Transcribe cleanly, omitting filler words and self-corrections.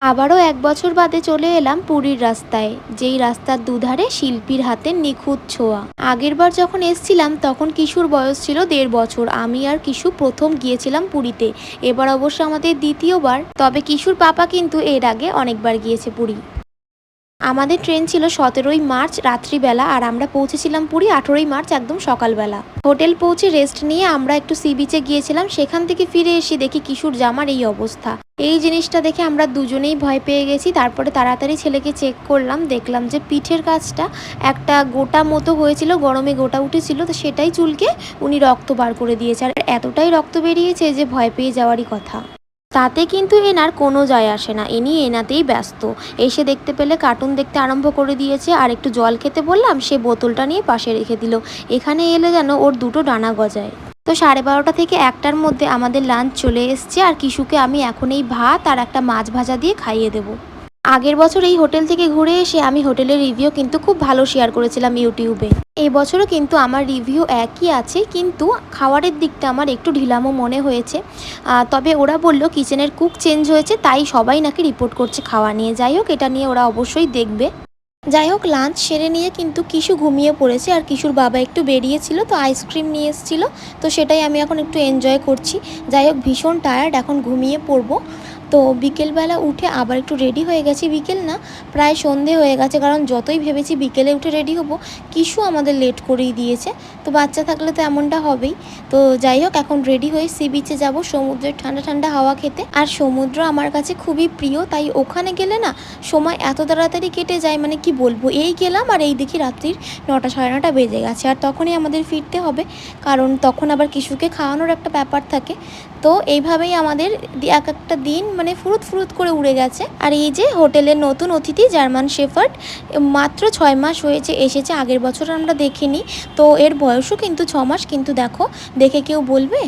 আবারও ১ বছর বাদে চলে এলাম পুরীর রাস্তায়, যেই রাস্তার দুধারে শিল্পীর হাতের নিখুঁত ছোঁয়া। আগেরবার যখন এসছিলাম তখন কিশুর বয়স ছিল ১.৫ বছর। আমি আর কিশু প্রথম গিয়েছিলাম পুরীতে। এবার অবশ্য আমাদের দ্বিতীয়বার। তবে কিশুর পাপা কিন্তু এর আগে অনেকবার গিয়েছে পুরী। আমাদের ট্রেন ছিল ১৭ই মার্চ রাত্রিবেলা, আর আমরা পৌঁছেছিলাম পুরী ১৮ই মার্চ একদম সকালবেলা। হোটেল পৌঁছে রেস্ট নিয়ে আমরা একটু সি বিচে গিয়েছিলাম। সেখান থেকে ফিরে এসে দেখি কিশুর জামার এই অবস্থা। এই জিনিসটা দেখে আমরা দুজনেই ভয় পেয়ে গেছি। তারপরে তাড়াতাড়ি ছেলেকে চেক করলাম, দেখলাম যে পিঠের কাছটা একটা গোটা মতো হয়েছিল, গরমে গোটা উঠেছিল, তো সেটাই চুলকে উনি রক্ত বার করে দিয়েছে। আর এতটাই রক্ত বেরিয়েছে যে ভয় পেয়ে যাওয়ারই কথা। তাতে কিন্তু এনার কোনো যায় আসে না, ইনি এনাতেই ব্যস্ত। এসে দেখতে পেলে কার্টুন দেখতে আরম্ভ করে দিয়েছে, আর একটু জল খেতে বললাম, সে বোতলটা নিয়ে পাশে রেখে দিল। এখানে এলে যেন ওর দুটো ডানা গজায়। তো 12:30 থেকে 1টার মধ্যে আমাদের লাঞ্চ চলে এসছে, আর কিশুকে আমি এখন এই ভাত আর একটা মাছ ভাজা দিয়ে খাইয়ে দেবো। আগের বছর এই হোটেল থেকে ঘুরে এসে আমি হোটেলের রিভিউ কিন্তু খুব ভালো শেয়ার করেছিলাম ইউটিউবে। এই বছরও কিন্তু আমার রিভিউ একই আছে, কিন্তু খাবারের দিকটা আমার একটু ঢিলামো মনে হয়েছে। তবে ওরা বলল কিচেনের কুক চেঞ্জ হয়েছে, তাই সবাই নাকি রিপোর্ট করছে খাওয়া নিয়ে। যাই হোক, এটা নিয়ে ওরা অবশ্যই দেখবে। যাই হোক, লাঞ্চ সেরে নিয়ে কিন্তু কিশু ঘুমিয়ে পড়েছে, আর কিশুর বাবা একটু বেরিয়েছিল, তো আইসক্রিম নিয়ে এসেছিলো, তো সেটাই আমি এখন একটু এনজয় করছি। যাই হোক, ভীষণ টায়ার্ড, এখন ঘুমিয়ে পড়বো। তো বিকেলবেলা উঠে আবার একটু রেডি হয়ে গেছি। বিকেল না, প্রায় সন্ধে হয়ে গেছে, কারণ যতই ভেবেছি বিকেলে উঠে রেডি হব, কিশু আমাদের লেট করেই দিয়েছে। তো বাচ্চা থাকলে তো এমনটা হবেই। তো যাই হোক, এখন রেডি হয়ে সি বিচে যাব সমুদ্রের ঠান্ডা ঠান্ডা হাওয়া খেতে। আর সমুদ্র আমার কাছে খুবই প্রিয়, তাই ওখানে গেলে না সময় এত তাড়াতাড়ি কেটে যায়, মানে কি বলবো। এই গেলাম আর এই দেখি রাত্রির 9টা 9:30 বেজে গেছে, আর তখনই আমাদের ফিরতে হবে, কারণ তখন আবার কিশুকে খাওয়ানোর একটা ব্যাপার থাকে। তো এইভাবেই আমাদের এক একটা দিন মানে ফুরুত ফুরুত করে উড়ে গেছে। আর এই যে হোটেলের নতুন অতিথি জার্মান শেফার্ড, মাত্র 6 মাস হয়েছে এসেছে, আগের বছর আমরা দেখিনি। তো এর বয়সও কিন্তু 6 মাস, কিন্তু দেখো, দেখে কেউ বলবে